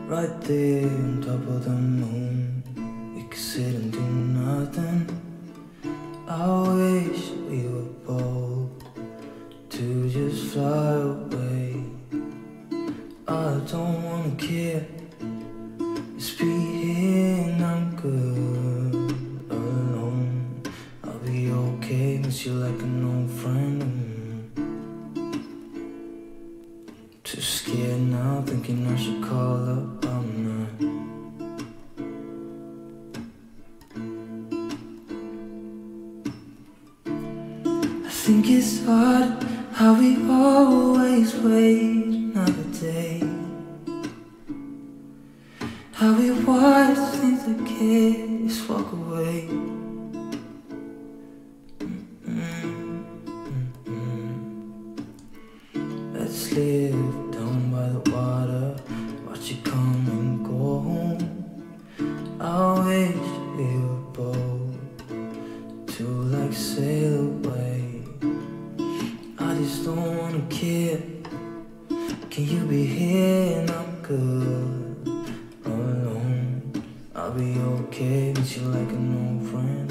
right there on top of the moon. We could sit and do nothing. I wish we were bold to just fly away. I don't wanna care, just be here and I'm good alone. I'll be okay, miss you like an old friend. Too scared now, thinking I should call up, I'm not. I think it's hard how we always wait another day, how we watch things that kids walk away. Let's live down by the water, watch it come and go home. I wish we were bold to like sail away. I just don't wanna care. Can you be here and I'm good alone? I'll be okay, miss you like an old friend.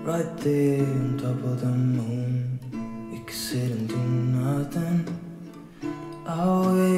right there on top of the moon. We could sit and do nothing. I wish